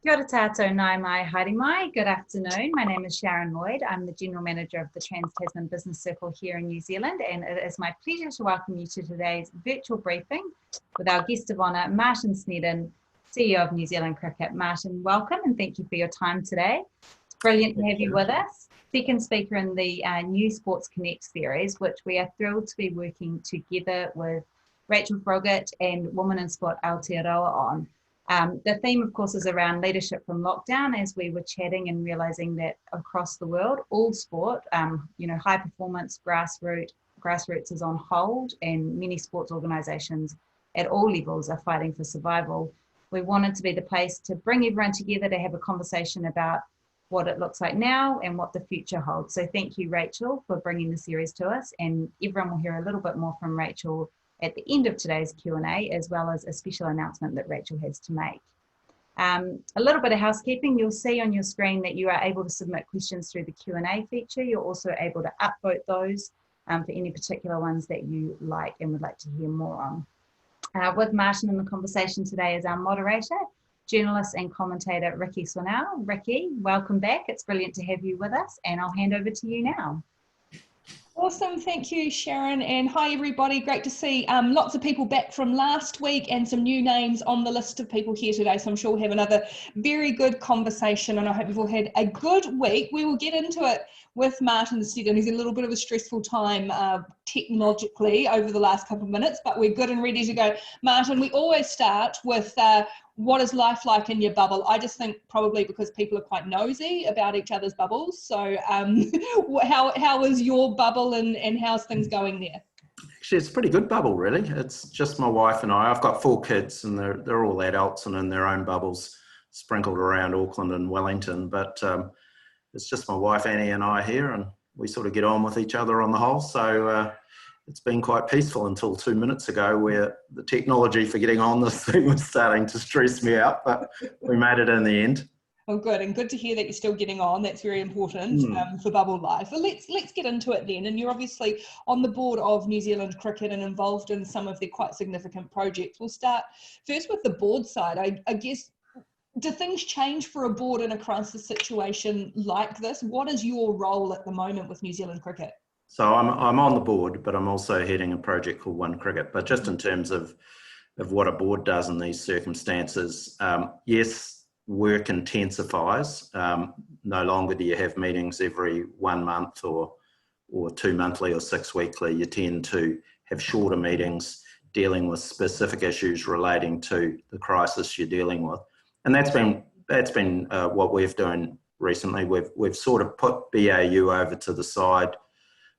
Kia ora tātou nai mai haere mai. Good afternoon. My name is Sharon Lloyd. I'm the General Manager of the Trans-Tasman Business Circle here in New Zealand, and it is my pleasure to welcome you to today's virtual briefing with our guest of honour, Martin Snedden, CEO of New Zealand Cricket. Martin, welcome and thank you for your time today. It's brilliant to have you with us. Second speaker in the new Sports Connect series, which we are thrilled to be working together with Rachel Froggatt and Women in Sport Aotearoa on. The theme, of course, is around leadership from lockdown, as we were chatting and realizing that across the world, all sport, high performance, grassroots is on hold, and many sports organisations at all levels are fighting for survival. We wanted to be the place to bring everyone together to have a conversation about what it looks like now and what the future holds. So thank you, Rachel, for bringing the series to us, and everyone will hear a little bit more from Rachel at the end of today's Q&A, as well as a special announcement that Rachel has to make. A little bit of housekeeping. You'll see on your screen that you are able to submit questions through the Q&A feature. You're also able to upvote those for any particular ones that you like and would like to hear more on. With Martin in the conversation today is our moderator, journalist and commentator, Ricky Swinell. Ricky, welcome back. It's brilliant to have you with us, and I'll hand over to you now. Awesome, thank you, Sharon, and hi everybody. Great to see lots of people back from last week and some new names on the list of people here today, so I'm sure we'll have another very good conversation, and I hope you've all had a good week. We will get into it with Martin Snedden. He's in a little bit of a stressful time technologically over the last couple of minutes, but we're good and ready to go. Martin, we always start with what is life like in your bubble? I just think probably because people are quite nosy about each other's bubbles. So how is your bubble and how's things going there? Actually, it's a pretty good bubble, really. It's just my wife and I. I've got 4 kids and they're all adults and in their own bubbles sprinkled around Auckland and Wellington. But it's just my wife, Annie, and I here, and we sort of get on with each other on the whole. So it's been quite peaceful until 2 minutes ago, where the technology for getting on this thing was starting to stress me out, but we made it in the end. Oh, good, and good to hear that you're still getting on. That's very important for bubble life. But let's get into it then. And you're obviously on the board of New Zealand Cricket and involved in some of their quite significant projects. We'll start first with the board side. I guess, do things change for a board in a crisis situation like this? What is your role at the moment with New Zealand Cricket? So I'm on the board, but I'm also heading a project called One Cricket. But just in terms of what a board does in these circumstances, yes, work intensifies. No longer do you have meetings every 1 month or 2 monthly or 6 weekly. You tend to have shorter meetings dealing with specific issues relating to the crisis you're dealing with. And that's been what we've done recently. We've sort of put BAU over to the side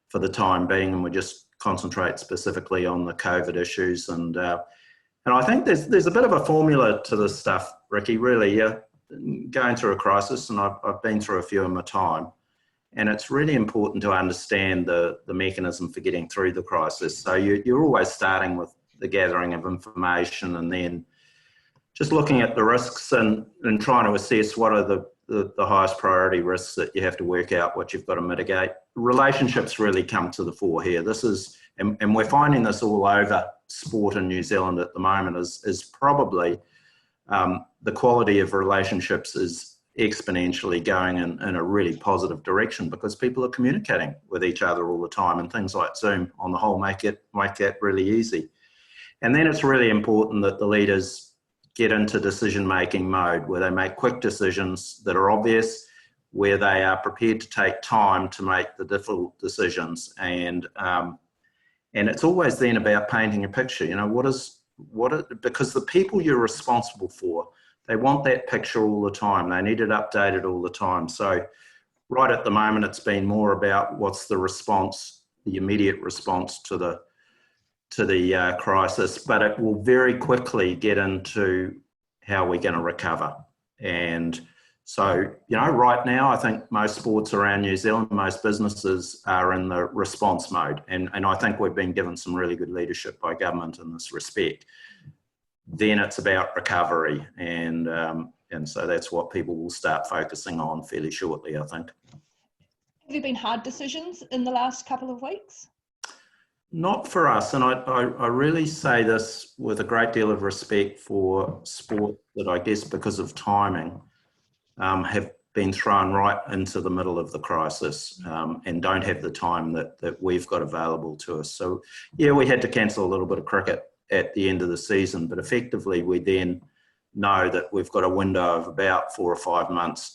for the time being, and we just concentrate specifically on the COVID issues. And I think there's a bit of a formula to this stuff, Ricky, really. Yeah, going through a crisis, and I've been through a few in my time, and it's really important to understand the mechanism for getting through the crisis. So you're always starting with the gathering of information, and then just looking at the risks and trying to assess what are the highest priority risks that you have to work out, what you've got to mitigate. Relationships really come to the fore here. This is, and we're finding this all over sport in New Zealand at the moment, is probably the quality of relationships is exponentially going in a really positive direction, because people are communicating with each other all the time, and things like Zoom on the whole make that really easy. And then it's really important that the leaders get into decision-making mode, where they make quick decisions that are obvious, where they are prepared to take time to make the difficult decisions. And it's always then about painting a picture. You know, because the people you're responsible for, they want that picture all the time. They need it updated all the time. So right at the moment, it's been more about what's the response, the immediate response to the crisis, but it will very quickly get into how we're going to recover. And so, you know, right now, I think most sports around New Zealand, most businesses are in the response mode. And I think we've been given some really good leadership by government in this respect. Then it's about recovery. And so that's what people will start focusing on fairly shortly, I think. Have there been hard decisions in the last couple of weeks? Not for us, and I really say this with a great deal of respect for sport, that I guess because of timing, have been thrown right into the middle of the crisis and don't have the time that we've got available to us. So yeah, we had to cancel a little bit of cricket at the end of the season, but effectively we then know that we've got a window of about 4 or 5 months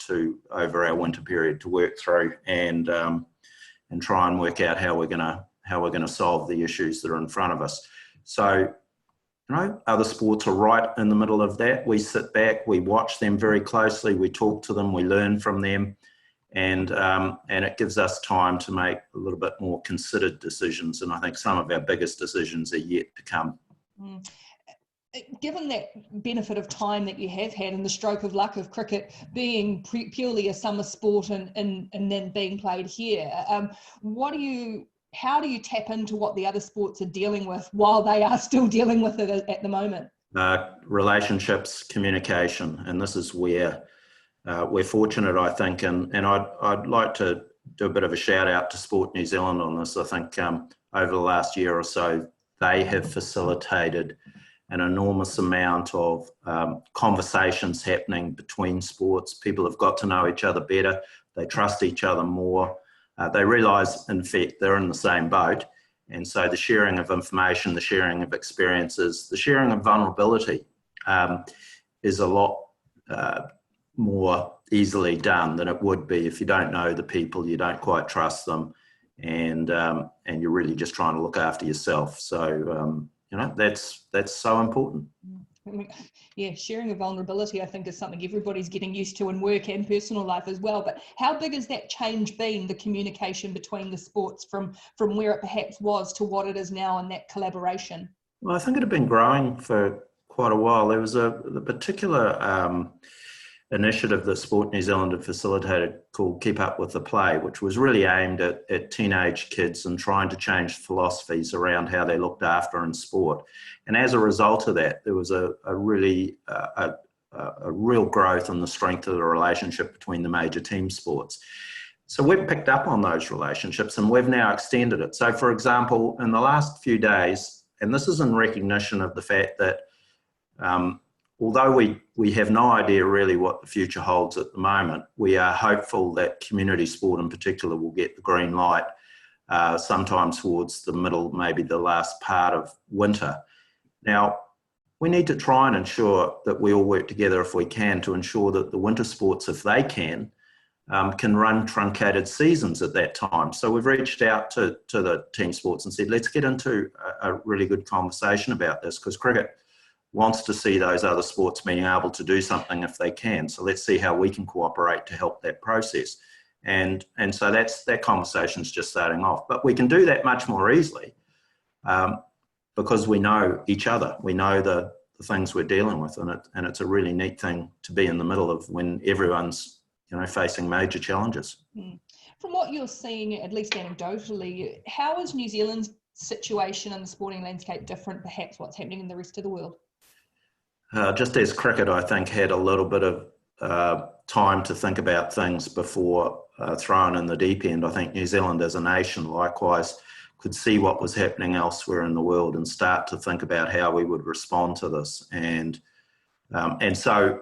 over our winter period to work through and try and work out how we're going to solve the issues that are in front of us. So, you know, other sports are right in the middle of that. We sit back, we watch them very closely, we talk to them, we learn from them, and it gives us time to make a little bit more considered decisions. And I think some of our biggest decisions are yet to come. Mm. Given that benefit of time that you have had and the stroke of luck of cricket being purely a summer sport and then being played here, how do you tap into what the other sports are dealing with while they are still dealing with it at the moment? Relationships, communication, and this is where we're fortunate, I think, and I'd like to do a bit of a shout out to Sport New Zealand on this. I think over the last year or so, they have facilitated an enormous amount of conversations happening between sports. People have got to know each other better. They trust each other more. They realise, in fact, they're in the same boat. And so the sharing of information, the sharing of experiences, the sharing of vulnerability is a lot more easily done than it would be if you don't know the people, you don't quite trust them, and you're really just trying to look after yourself. So, you know, that's so important. I mean, yeah, sharing of vulnerability, I think, is something everybody's getting used to in work and personal life as well. But how big has that change been, the communication between the sports from where it perhaps was to what it is now and that collaboration? Well, I think it had been growing for quite a while. There was a particular initiative that Sport New Zealand had facilitated called Keep Up With The Play, which was really aimed at teenage kids and trying to change philosophies around how they're looked after in sport. And as a result of that, there was a real growth in the strength of the relationship between the major team sports. So we've picked up on those relationships and we've now extended it. So for example, in the last few days, and this is in recognition of the fact that although we have no idea really what the future holds at the moment, we are hopeful that community sport in particular will get the green light sometime towards the middle, maybe the last part of winter. Now, we need to try and ensure that we all work together if we can to ensure that the winter sports, if they can run truncated seasons at that time. So we've reached out to the team sports and said, let's get into a really good conversation about this, because cricket wants to see those other sports being able to do something if they can. So let's see how we can cooperate to help that process. And so that conversation's just starting off. But we can do that much more easily because we know each other. We know the things we're dealing with, and it's a really neat thing to be in the middle of when everyone's, you know, facing major challenges. From what you're seeing, at least anecdotally, how is New Zealand's situation in the sporting landscape different, perhaps what's happening in the rest of the world? Just as cricket, I think, had a little bit of time to think about things before thrown in the deep end, I think New Zealand as a nation likewise could see what was happening elsewhere in the world and start to think about how we would respond to this. And so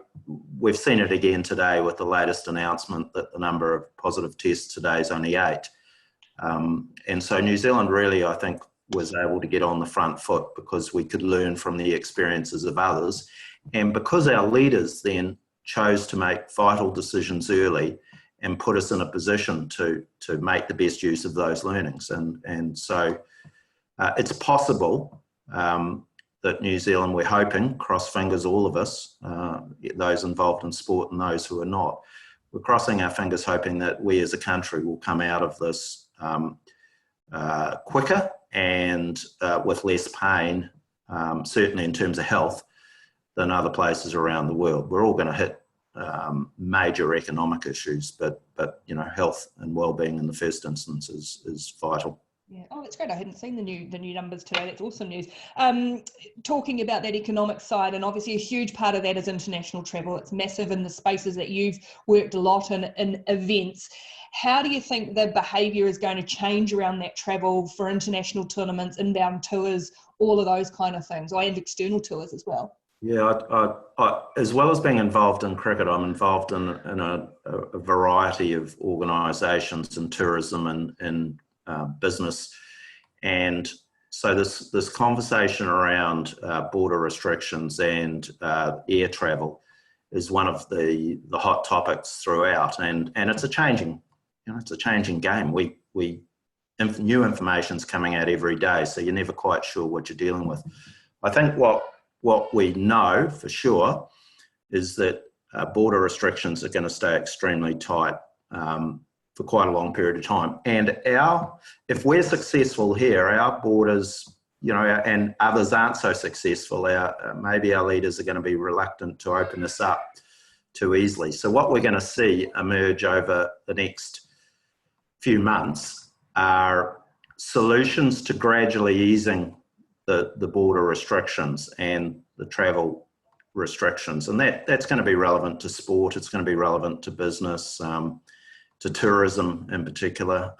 we've seen it again today with the latest announcement that the number of positive tests today is only 8. And so New Zealand really, I think, was able to get on the front foot because we could learn from the experiences of others. And because our leaders then chose to make vital decisions early and put us in a position to make the best use of those learnings. And so it's possible that New Zealand, we're hoping, cross fingers all of us, those involved in sport and those who are not, we're crossing our fingers hoping that we as a country will come out of this quicker and with less pain, certainly in terms of health, than other places around the world. We're all going to hit major economic issues, but you know, health and well-being in the first instance is vital. Yeah. Oh, that's great. I hadn't seen the new numbers today. That's awesome news. Talking about that economic side, and obviously a huge part of that is international travel. It's massive in the spaces that you've worked a lot in events. How do you think the behaviour is going to change around that travel for international tournaments, inbound tours, all of those kind of things, and external tours as well? Yeah, as well as being involved in cricket, I'm involved in a variety of organisations in tourism and business, and so this conversation around border restrictions and air travel is one of the hot topics throughout, and it's a changing game. New information's coming out every day, so you're never quite sure what you're dealing with. I think what we know for sure is that border restrictions are going to stay extremely tight for quite a long period of time. And if we're successful here, our borders, and others aren't so successful, maybe our leaders are going to be reluctant to open this up too easily. So what we're going to see emerge over the next few months are solutions to gradually easing the border restrictions and the travel restrictions. And that's going to be relevant to sport, it's going to be relevant to business, to tourism in particular.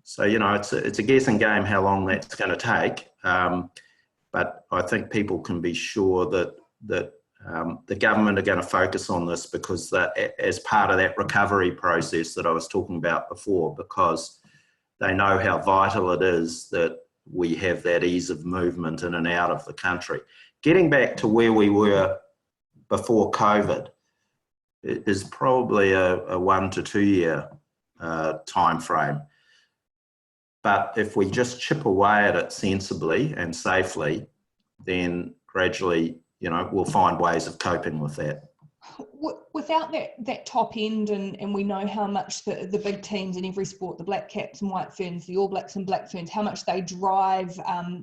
So, it's a guessing game how long that's going to take. But I think people can be sure that the government are going to focus on this because as part of that recovery process that I was talking about before, because they know how vital it is that we have that ease of movement in and out of the country. Getting back to where we were before COVID is probably a 1 to 2 year time frame. But if we just chip away at it sensibly and safely, then gradually, we'll find ways of coping with that. Without that top end, and we know how much the big teams in every sport, the Black Caps and White Ferns, the All Blacks and Black Ferns, how much they drive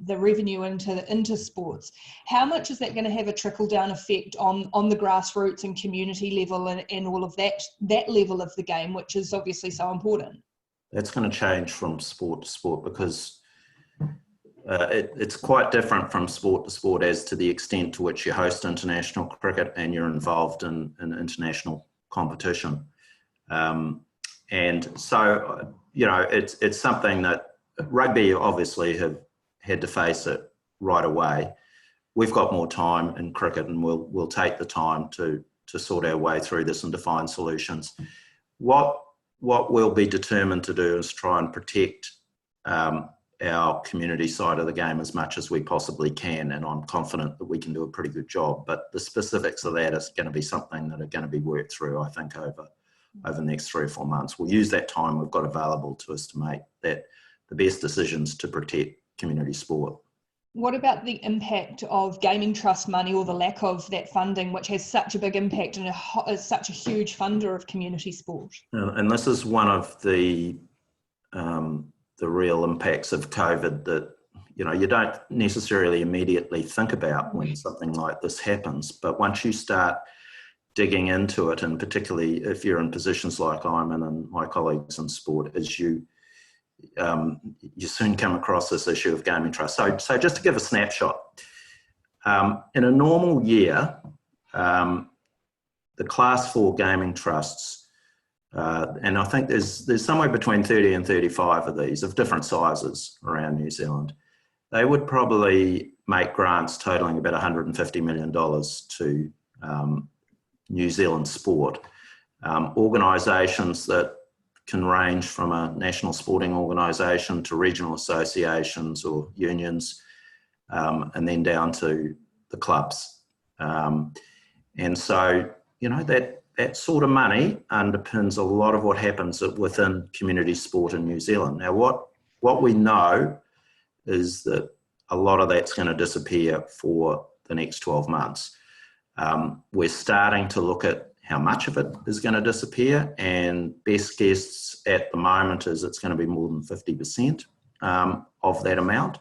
the revenue into sports, how much is that going to have a trickle-down effect on the grassroots and community level and all of that level of the game, which is obviously so important? That's going to change from sport to sport because it's quite different from sport to sport as to the extent to which you host international cricket and you're involved in international competition. And so, it's something that rugby obviously have had to face it right away. We've got more time in cricket and we'll take the time to sort our way through this and to find solutions. What we'll be determined to do is try and protect our community side of the game as much as we possibly can, and I'm confident that we can do a pretty good job. But the specifics of that is going to be something that are going to be worked through, I think, over the next 3 or 4 months. We'll use that time we've got available to us to make the best decisions to protect community sport. What about the impact of gaming trust money, or the lack of that funding, which has such a big impact and is such a huge funder of community sport? And this is one of the real impacts of COVID that you don't necessarily immediately think about when something like this happens, but once you start digging into it, and particularly if you're in positions like I'm in and my colleagues in sport, is you soon come across this issue of gaming trust. So just to give a snapshot, in a normal year, the Class 4 gaming trusts, and I think there's somewhere between 30 and 35 of these of different sizes around New Zealand. They would probably make grants totaling about $150 million to New Zealand sport. Organisations that can range from a national sporting organisation to regional associations or unions, and then down to the clubs. And so, that sort of money underpins a lot of what happens within community sport in New Zealand. Now, what we know is that a lot of that's going to disappear for the next 12 months. We're starting to look at how much of it is going to disappear, and best guess at the moment is it's going to be more than 50% of that amount.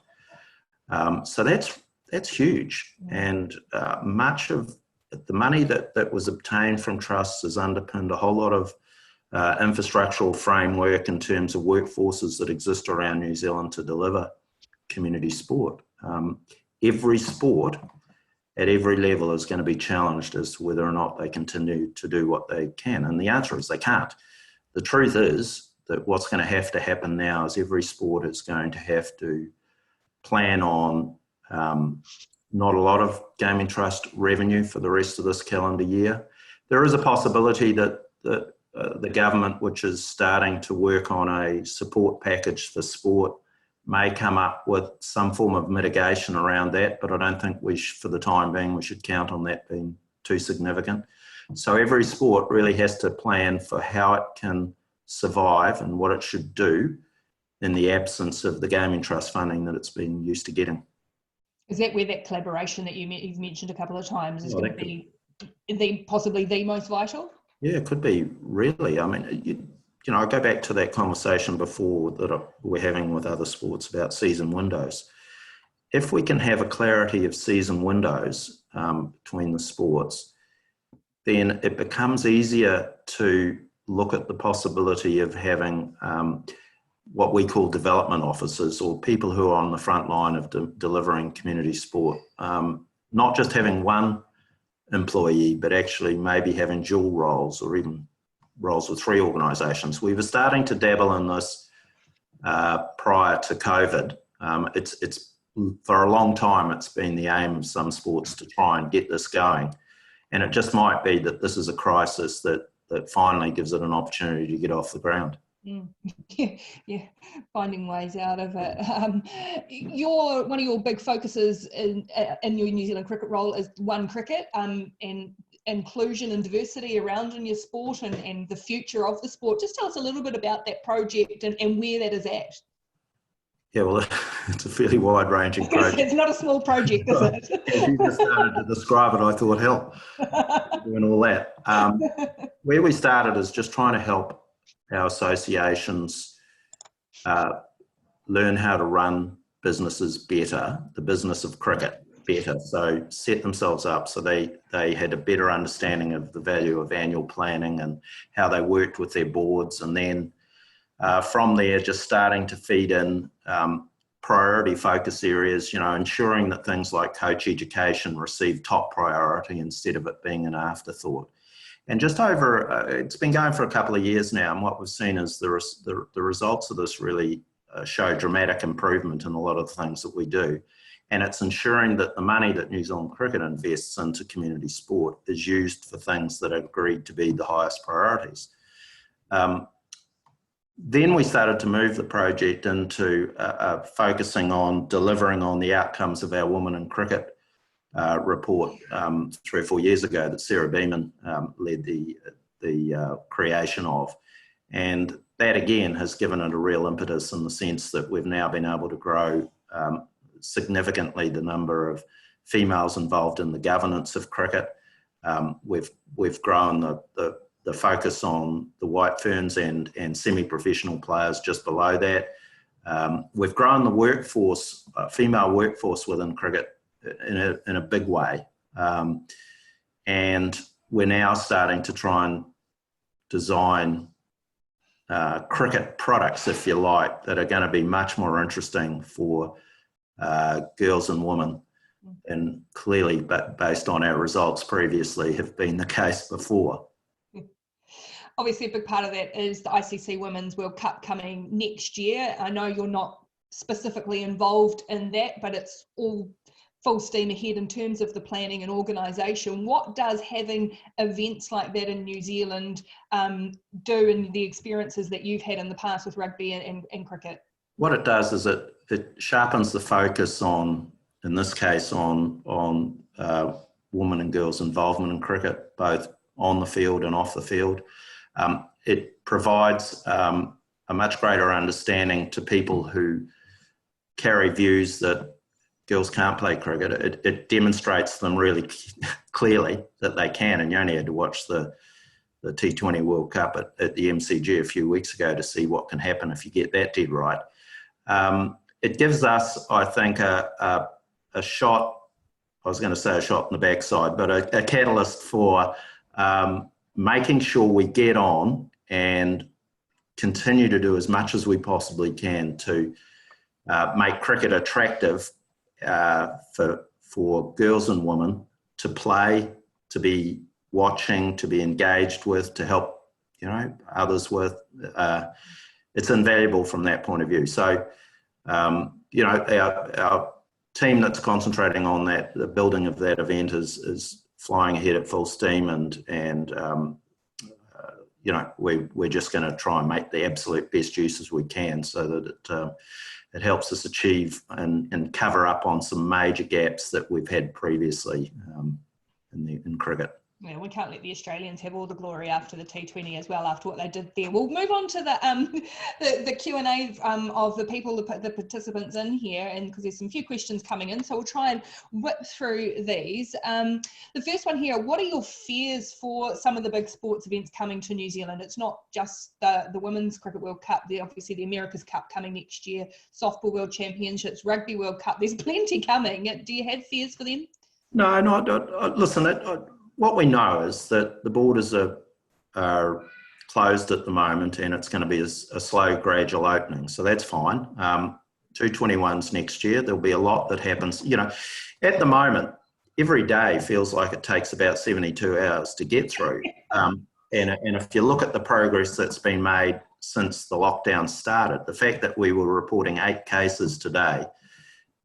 So that's huge, and much of the money that was obtained from trusts has underpinned a whole lot of infrastructural framework in terms of workforces that exist around New Zealand to deliver community sport. Every sport at every level is going to be challenged as to whether or not they continue to do what they can. And the answer is they can't. The truth is that what's going to happen now is every sport is going to have to plan on not a lot of gaming trust revenue for the rest of this calendar year. There is a possibility that the government, which is starting to work on a support package for sport, may come up with some form of mitigation around that, but I don't think for the time being, we should count on that being too significant. So every sport really has to plan for how it can survive and what it should do in the absence of the gaming trust funding that it's been used to getting. Is that where that collaboration that you've mentioned a couple of times is going to be possibly the most vital? Yeah, it could be, really. I mean, you know, I go back to that conversation before that we're having with other sports about season windows. If we can have a clarity of season windows between the sports, then it becomes easier to look at the possibility of having what we call development officers, or people who are on the front line of delivering community sport. Not just having one employee, but actually maybe having dual roles, or even roles with 3 organisations. We were starting to dabble in this prior to COVID. It's for a long time, it's been the aim of some sports to try and get this going. And it just might be that this is a crisis that finally gives it an opportunity to get off the ground. Yeah, finding ways out of it. One of your big focuses in your New Zealand cricket role is One Cricket, and inclusion and diversity around in your sport and the future of the sport. Just tell us a little bit about that project and where that is at. Yeah, well, it's a fairly wide-ranging project. It's not a small project, is it? As you just started to describe it, I thought, hell, doing all that. Where we started is just trying to help our associations learn how to run businesses better, the business of cricket better. So set themselves up so they had a better understanding of the value of annual planning and how they worked with their boards, and then from there, just starting to feed in priority focus areas, you know, ensuring that things like coach education receive top priority instead of it being an afterthought. And just over, it's been going for a couple of years now, and what we've seen is the results of this really show dramatic improvement in a lot of the things that we do. And it's ensuring that the money that New Zealand Cricket invests into community sport is used for things that are agreed to be the highest priorities. Then we started to move the project into focusing on delivering on the outcomes of our Women in Cricket report 3 or 4 years ago that Sarah Beeman led the creation of. And that again has given it a real impetus in the sense that we've now been able to grow significantly the number of females involved in the governance of cricket. We've grown the focus on the WHITEFERNS and semi-professional players just below that. We've grown the workforce, female workforce within cricket in a big way. And we're now starting to try and design cricket products, if you like, that are going to be much more interesting for girls and women, and clearly, but based on our results previously, have been the case before. Obviously, a big part of that is the ICC Women's World Cup coming next year. I know you're not specifically involved in that, but it's all full steam ahead in terms of the planning and organisation. What does having events like that in New Zealand do in the experiences that you've had in the past with rugby and cricket? What it does is it sharpens the focus on, in this case, on women and girls' involvement in cricket, both on the field and off the field. It provides a much greater understanding to people who carry views that girls can't play cricket. It demonstrates them really clearly that they can, and you only had to watch the T20 World Cup at the MCG a few weeks ago to see what can happen if you get that dead right. It gives us, I think, a shot, I was going to say a shot in the backside, but a catalyst for making sure we get on and continue to do as much as we possibly can to make cricket attractive for girls and women to play, to be watching, to be engaged with, to help, you know, others with. It's invaluable from that point of view. So, you know, our team that's concentrating on that, the building of that event is flying ahead at full steam, and you know, we're just going to try and make the absolute best use as we can, so that it helps us achieve and cover up on some major gaps that we've had previously in cricket. Yeah, we can't let the Australians have all the glory after the T20 as well, after what they did there. We'll move on to the Q&A of the people, the participants in here, and because there's some few questions coming in, so we'll try and whip through these. The first one here: what are your fears for some of the big sports events coming to New Zealand? It's not just the Women's Cricket World Cup, obviously the America's Cup coming next year, Softball World Championships, Rugby World Cup. There's plenty coming. Do you have fears for them? No, listen, what we know is that the borders are closed at the moment, and it's going to be a slow, gradual opening. So that's fine. 221s next year. There'll be a lot that happens. You know, at the moment, every day feels like it takes about 72 hours to get through. And if you look at the progress that's been made since the lockdown started, the fact that we were reporting 8 cases today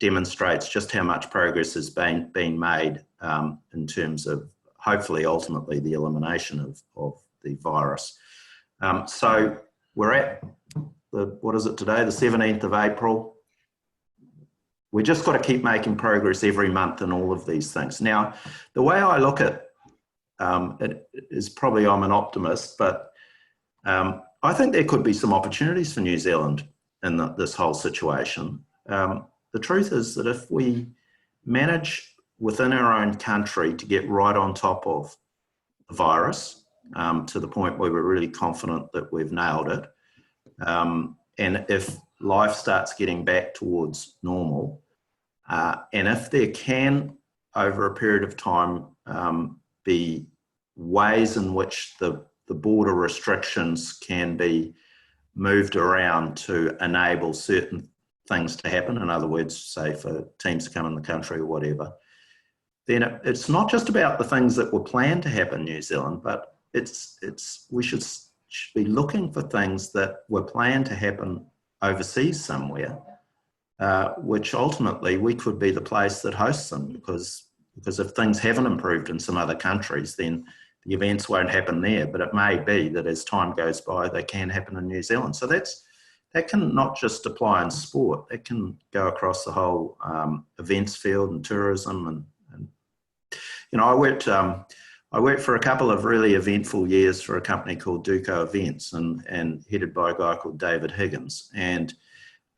demonstrates just how much progress has been made in terms of hopefully ultimately the elimination of the virus. So we're at what is it today, the 17th of April. We just got to keep making progress every month in all of these things. Now, the way I look at it is probably I'm an optimist, but I think there could be some opportunities for New Zealand in this whole situation. The truth is that if we manage within our own country to get right on top of the virus to the point where we're really confident that we've nailed it, and if life starts getting back towards normal, and if there can, over a period of time, be ways in which the border restrictions can be moved around to enable certain things to happen, in other words, say for teams to come in the country or whatever, then it's not just about the things that were planned to happen in New Zealand, but we should be looking for things that were planned to happen overseas somewhere, which ultimately we could be the place that hosts them, because if things haven't improved in some other countries, then the events won't happen there, but it may be that as time goes by, they can happen in New Zealand. So that can not just apply in sport, it can go across the whole events field and tourism. And you know, I worked for a couple of really eventful years for a company called Duco Events and headed by a guy called David Higgins. And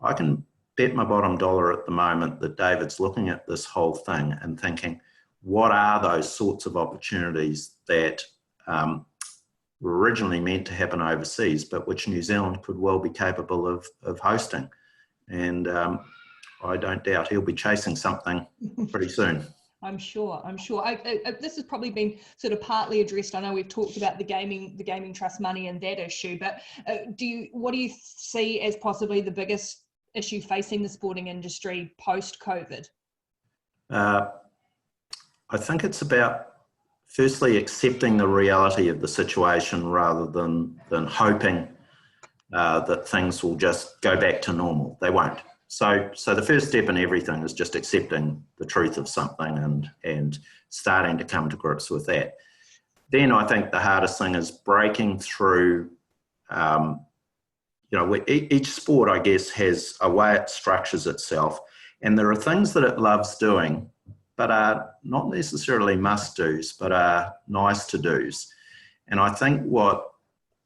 I can bet my bottom dollar at the moment that David's looking at this whole thing and thinking, what are those sorts of opportunities that were originally meant to happen overseas, but which New Zealand could well be capable of hosting? And I don't doubt he'll be chasing something pretty soon. I'm sure. This has probably been sort of partly addressed. I know we've talked about the gaming trust money and that issue, but what do you see as possibly the biggest issue facing the sporting industry post-COVID? I think it's about firstly accepting the reality of the situation rather than hoping that things will just go back to normal. They won't. So the first step in everything is just accepting the truth of something and starting to come to grips with that. Then I think the hardest thing is breaking through, you know, each sport, I guess, has a way it structures itself, and there are things that it loves doing, but are not necessarily must-dos, but are nice-to-dos. And I think what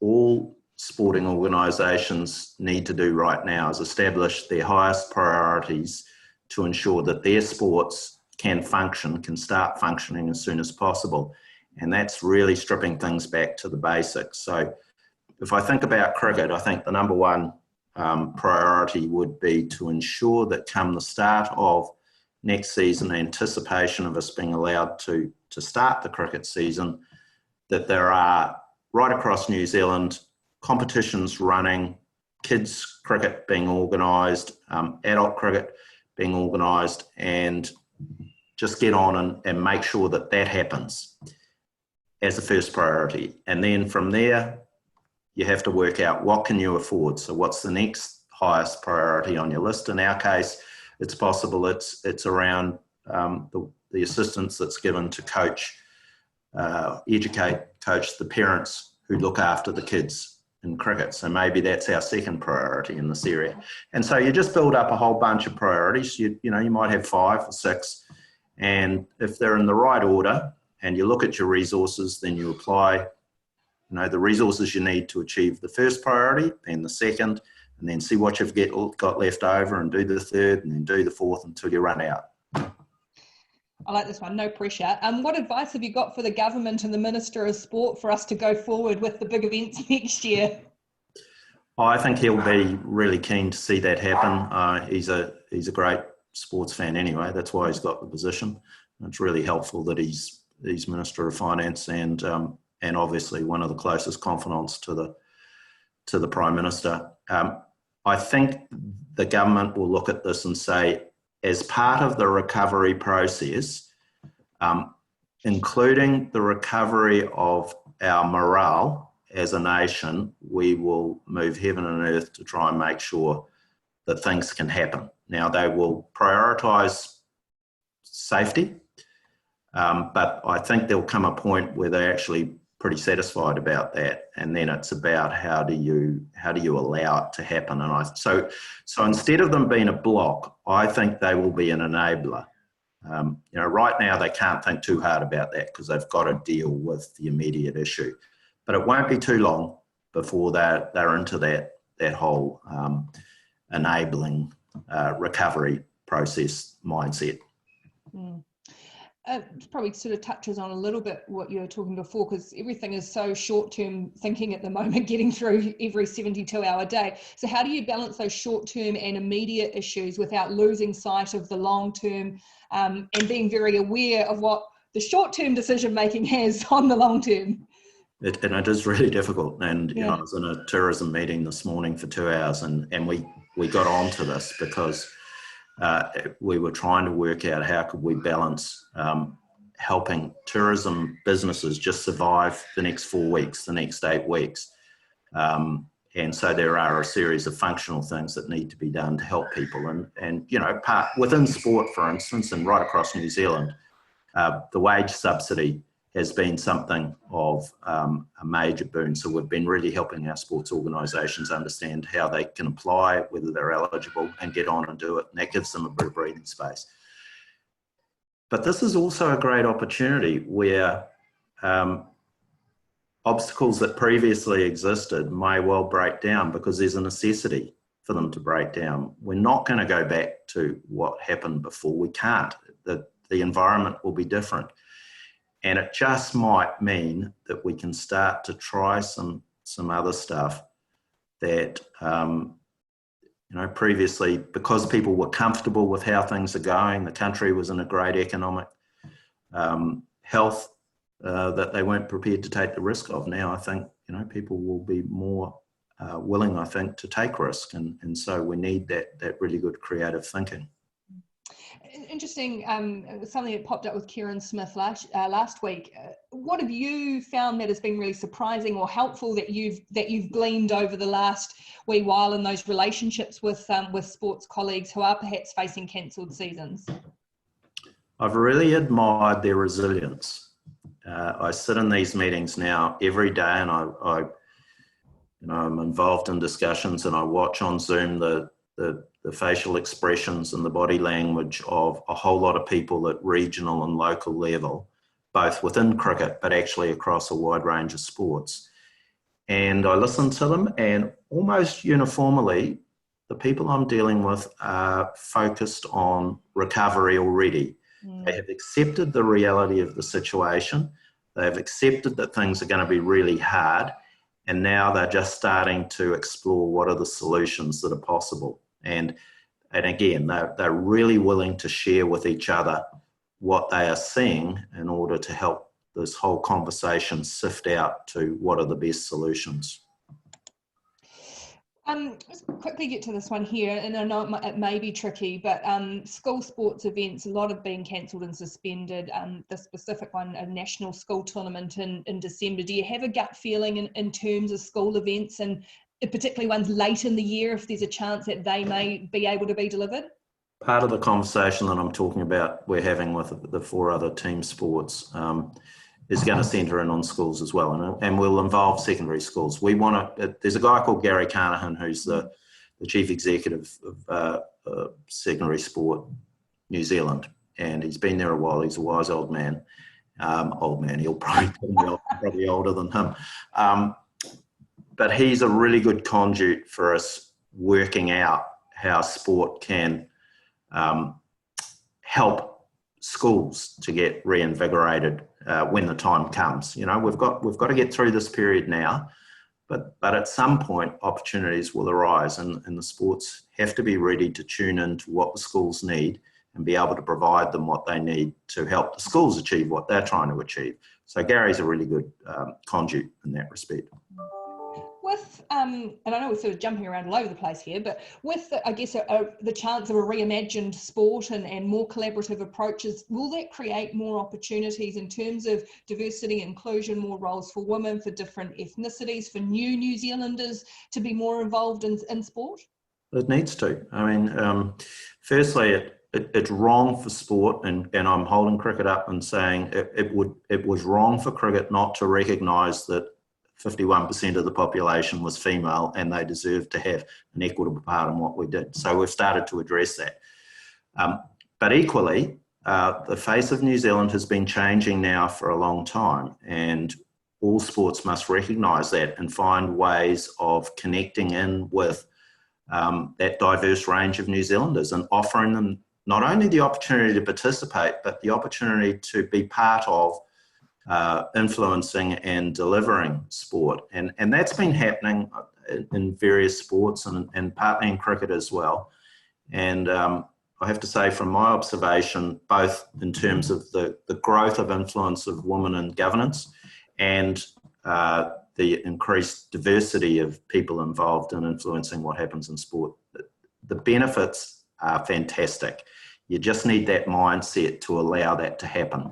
all sporting organisations need to do right now is establish their highest priorities to ensure that their sports can start functioning as soon as possible. And that's really stripping things back to the basics. So if I think about cricket, I think the number one priority would be to ensure that come the start of next season, anticipation of us being allowed to start the cricket season, that there are right across New Zealand competitions running, kids cricket being organised, adult cricket being organised, and just get on and make sure that that happens as the first priority. And then from there, you have to work out what can you afford. So what's the next highest priority on your list? In our case, it's possible it's around the assistance that's given to coach the parents who look after the kids in cricket. So maybe that's our second priority in this area. And so you just build up a whole bunch of priorities. You might have 5 or 6, and if they're in the right order and you look at your resources, then you apply the resources you need to achieve the first priority, then the second, and then see what you've got left over and do the third, and then do the fourth until you run out. I like this one, no pressure. What advice have you got for the government and the Minister of Sport for us to go forward with the big events next year? I think he'll be really keen to see that happen. He's a great sports fan anyway. That's why he's got the position. It's really helpful that he's Minister of Finance and obviously one of the closest confidants to the Prime Minister. I think the government will look at this and say, as part of the recovery process, including the recovery of our morale as a nation, we will move heaven and earth to try and make sure that things can happen. Now, they will prioritise safety, but I think there'll come a point where they're actually pretty satisfied about that, and then it's about how do you allow it to happen. And so instead of them being a block, I think they will be an enabler. Right now they can't think too hard about that because they've got to deal with the immediate issue, but it won't be too long before they're into that whole enabling recovery process mindset. Probably sort of touches on a little bit what you were talking before, because everything is so short-term thinking at the moment, getting through every 72-hour day. So how do you balance those short-term and immediate issues without losing sight of the long-term and being very aware of what the short-term decision-making has on the long-term? And it is really difficult. And I was in a tourism meeting this morning for 2 hours, and we got onto this because we were trying to work out how could we balance helping tourism businesses just survive the next 4 weeks, the next 8 weeks. And so there are a series of functional things that need to be done to help people. And part within sport, for instance, and right across New Zealand, the wage subsidy has been something of a major boon. So we've been really helping our sports organisations understand how they can apply, whether they're eligible, and get on and do it. And that gives them a bit of breathing space. But this is also a great opportunity where obstacles that previously existed may well break down because there's a necessity for them to break down. We're not going to go back to what happened before. We can't. The environment will be different. And it just might mean that we can start to try some other stuff that, previously, because people were comfortable with how things are going, the country was in a great economic health that they weren't prepared to take the risk of. Now, I think, people will be more willing, I think, to take risk. And so we need that really good creative thinking. Interesting, something that popped up with Kieran Smith last week. What have you found that has been really surprising or helpful that you've gleaned over the last wee while in those relationships with sports colleagues who are perhaps facing cancelled seasons? I've really admired their resilience. I sit in these meetings now every day, and I'm involved in discussions, and I watch on Zoom the facial expressions and the body language of a whole lot of people at regional and local level, both within cricket, but actually across a wide range of sports. And I listen to them, and almost uniformly, the people I'm dealing with are focused on recovery already. They have accepted the reality of the situation. They have accepted that things are going to be really hard. And now they're just starting to explore what are the solutions that are possible. And again, they're really willing to share with each other what they are seeing in order to help this whole conversation sift out to what are the best solutions. Let's quickly get to this one here, and I know it may be tricky, but school sports events, a lot have been cancelled and suspended. The specific one, a national school tournament in December. Do you have a gut feeling in terms of school events, and particularly ones late in the year, if there's a chance that they may be able to be delivered? Part of the conversation that I'm talking about, we're having with the 4 other team sports, is going to centre in on schools as well, and will involve secondary schools. We want to. There's a guy called Gary Carnahan who's the chief executive of secondary sport New Zealand, and he's been there a while. He's a wise old man. He'll probably be probably older than him, but he's a really good conduit for us working out how sport can help schools to get reinvigorated when the time comes. You know, we've got to get through this period now, but at some point opportunities will arise, and the sports have to be ready to tune into what the schools need and be able to provide them what they need to help the schools achieve what they're trying to achieve. So Gary's a really good conduit in that respect. With, and I know we're sort of jumping around all over the place here, but with, I guess, the chance of a reimagined sport and more collaborative approaches, will that create more opportunities in terms of diversity, inclusion, more roles for women, for different ethnicities, for New Zealanders to be more involved in sport? It needs to. I mean, firstly, it's wrong for sport, and I'm holding cricket up and saying it was wrong for cricket not to recognise that 51% of the population was female and they deserved to have an equitable part in what we did. So we've started to address that. But equally, the face of New Zealand has been changing now for a long time, and all sports must recognise that and find ways of connecting in with that diverse range of New Zealanders and offering them not only the opportunity to participate, but the opportunity to be part of influencing and delivering sport. And that's been happening in various sports and partly in cricket as well. And I have to say, from my observation, both in terms of the growth of influence of women in governance and the increased diversity of people involved in influencing what happens in sport, the benefits are fantastic. You just need that mindset to allow that to happen.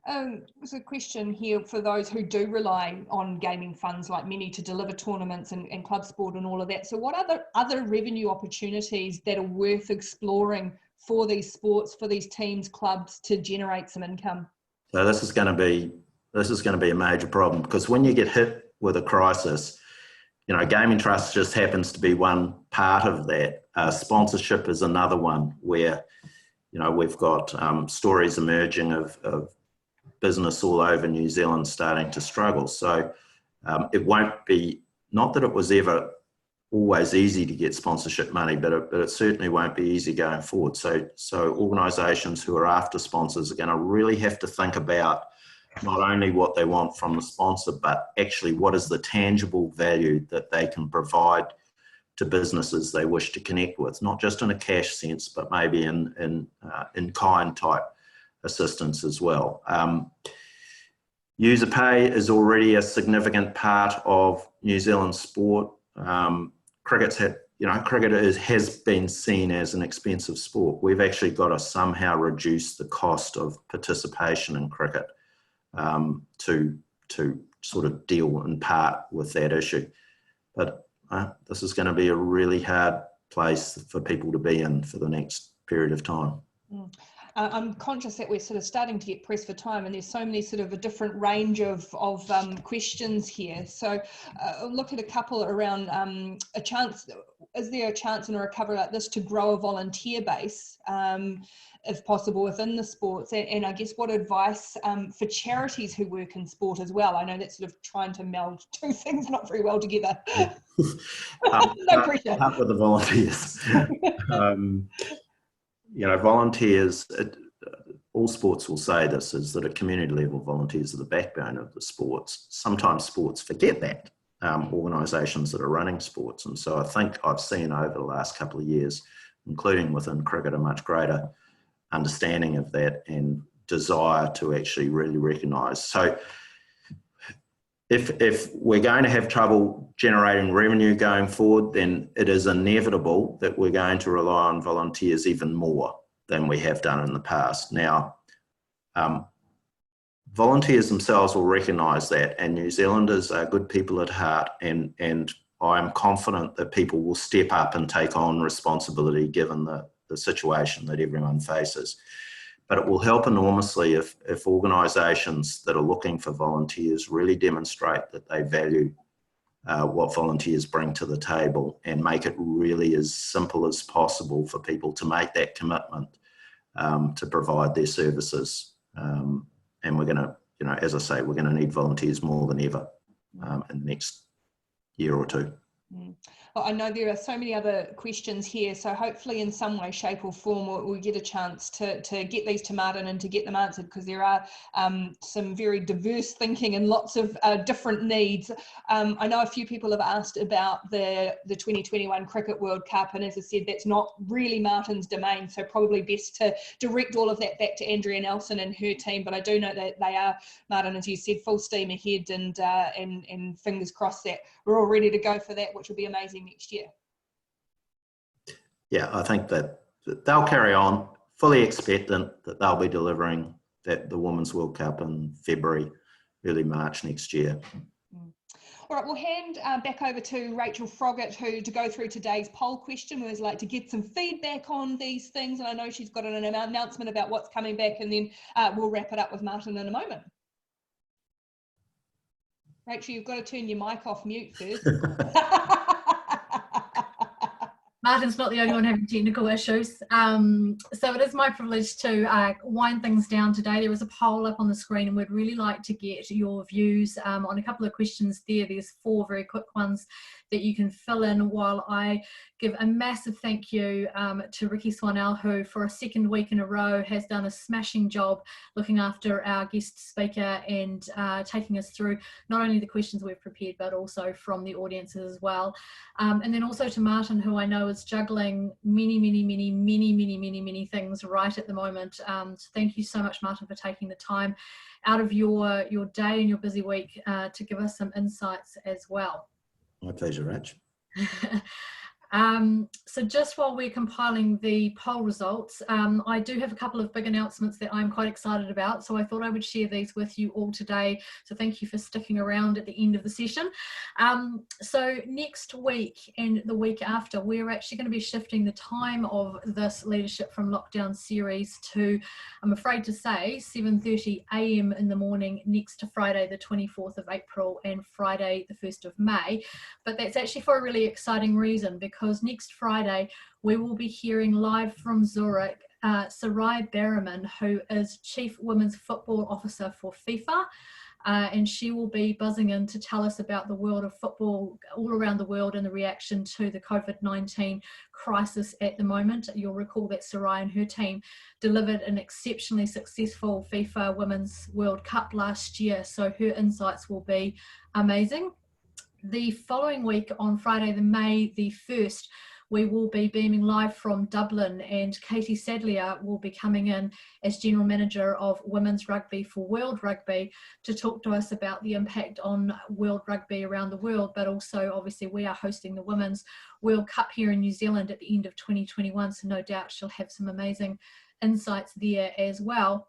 There's a question here for those who do rely on gaming funds like many to deliver tournaments and club sport and all of that. So what are the other revenue opportunities that are worth exploring for these sports, for these teams, clubs, to generate some income? So this is going to be a major problem, because when you get hit with a crisis, you know, Gaming Trust just happens to be one part of that. Sponsorship is another one where, you know, we've got stories emerging of business all over New Zealand starting to struggle. So it won't be, not that it was ever always easy to get sponsorship money, but it certainly won't be easy going forward. So organisations who are after sponsors are going to really have to think about not only what they want from the sponsor, but actually what is the tangible value that they can provide to businesses they wish to connect with, not just in a cash sense, but maybe in kind type assistance as well. User pay is already a significant part of New Zealand sport. Cricket has been seen as an expensive sport. We've actually got to somehow reduce the cost of participation in cricket to sort of deal in part with that issue. But this is going to be a really hard place for people to be in for the next period of time. I'm conscious that we're sort of starting to get pressed for time, and there's so many sort of a different range of questions here. So I'll look at a couple around a chance. Is there a chance in a recovery like this to grow a volunteer base, if possible, within the sports? And I guess what advice for charities who work in sport as well? I know that's sort of trying to meld two things not very well together. No pressure. Start with the volunteers. You know, volunteers, all sports will say this, is that at community level, volunteers are the backbone of the sports. Sometimes sports forget that, organisations that are running sports. And so I think I've seen over the last couple of years, including within cricket, a much greater understanding of that and desire to actually really recognise. So if we're going to have trouble generating revenue going forward, then it is inevitable that we're going to rely on volunteers even more than we have done in the past. Now, volunteers themselves will recognise that, and New Zealanders are good people at heart, and I'm confident that people will step up and take on responsibility given the situation that everyone faces. But it will help enormously if organisations that are looking for volunteers really demonstrate that they value what volunteers bring to the table and make it really as simple as possible for people to make that commitment to provide their services. And we're going to, as I say, we're going to need volunteers more than ever in the next year or two. Well, I know there are so many other questions here, so hopefully in some way, shape or form we'll get a chance to get these to Martin and to get them answered, because there are some very diverse thinking and lots of different needs. I know a few people have asked about the 2021 Cricket World Cup, and as I said, that's not really Martin's domain, so probably best to direct all of that back to Andrea Nelson and her team, but I do know that they are, Martin, as you said, full steam ahead, and fingers crossed that we're all ready to go for that, which will be amazing next year. Yeah, I think that they'll carry on, fully expectant that they'll be delivering the Women's World Cup in February, early March next year. All right, we'll hand back over to Rachel Froggatt to go through today's poll question. We always like to get some feedback on these things, and I know she's got an announcement about what's coming back, and then we'll wrap it up with Martin in a moment. Rachel, you've got to turn your mic off mute first. Martin's not the only one having technical issues. So it is my privilege to wind things down today. There is a poll up on the screen, and we'd really like to get your views on a couple of questions there. There's 4 very quick ones that you can fill in while I give a massive thank you to Ricky Swanell, who for a second week in a row has done a smashing job looking after our guest speaker and taking us through not only the questions we've prepared, but also from the audiences as well. And then also to Martin, who I know is juggling many things right at the moment. So thank you so much, Martin, for taking the time out of your day and your busy week to give us some insights as well. My pleasure, Rach. So just while we're compiling the poll results, I do have a couple of big announcements that I'm quite excited about, so I thought I would share these with you all today. So thank you for sticking around at the end of the session. So next week and the week after, we're actually going to be shifting the time of this Leadership from Lockdown series to, I'm afraid to say, 7:30 a.m. in the morning next to Friday the 24th of April and Friday the 1st of May. But that's actually for a really exciting reason, because next Friday we will be hearing live from Zurich Sarai Berriman, who is Chief Women's Football Officer for FIFA, and she will be buzzing in to tell us about the world of football all around the world and the reaction to the COVID-19 crisis at the moment. You'll recall that Sarai and her team delivered an exceptionally successful FIFA Women's World Cup last year, so her insights will be amazing. The following week, on Friday, May the 1st, we will be beaming live from Dublin, and Katie Sadlier will be coming in as General Manager of Women's Rugby for World Rugby to talk to us about the impact on World Rugby around the world, but also obviously we are hosting the Women's World Cup here in New Zealand at the end of 2021, so no doubt she'll have some amazing insights there as well.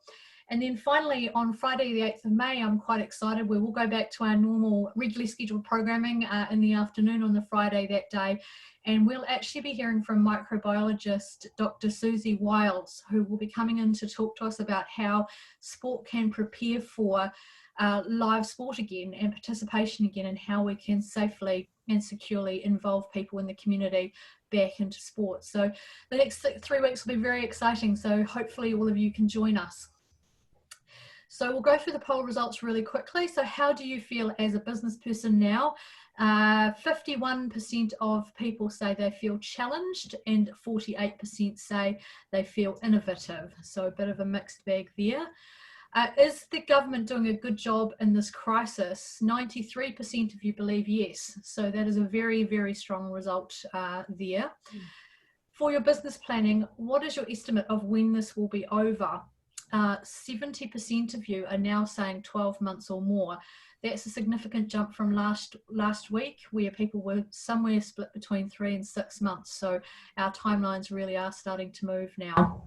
And then finally, on Friday the 8th of May, I'm quite excited. We will go back to our normal regularly scheduled programming in the afternoon on the Friday that day. And we'll actually be hearing from microbiologist Dr. Susie Wiles, who will be coming in to talk to us about how sport can prepare for live sport again and participation again, and how we can safely and securely involve people in the community back into sport. So the next 3 weeks will be very exciting. So hopefully all of you can join us. So we'll go through the poll results really quickly. So how do you feel as a business person now? 51% of people say they feel challenged, and 48% say they feel innovative. So a bit of a mixed bag there. Is the government doing a good job in this crisis? 93% of you believe yes. So that is a very, very strong result there. For your business planning, what is your estimate of when this will be over? 70% of you are now saying 12 months or more. That's a significant jump from last week, where people were somewhere split between 3 and 6 months. So our timelines really are starting to move now.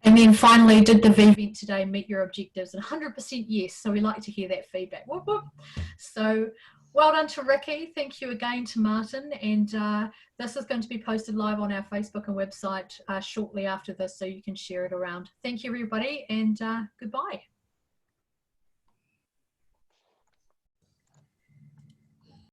And then finally, did the V-Event today meet your objectives? And 100% yes. So we like to hear that feedback. Whoop, whoop. So Well done to Ricky. Thank you again to Martin. And this is going to be posted live on our Facebook and website shortly after this, so you can share it around. Thank you, everybody, and goodbye.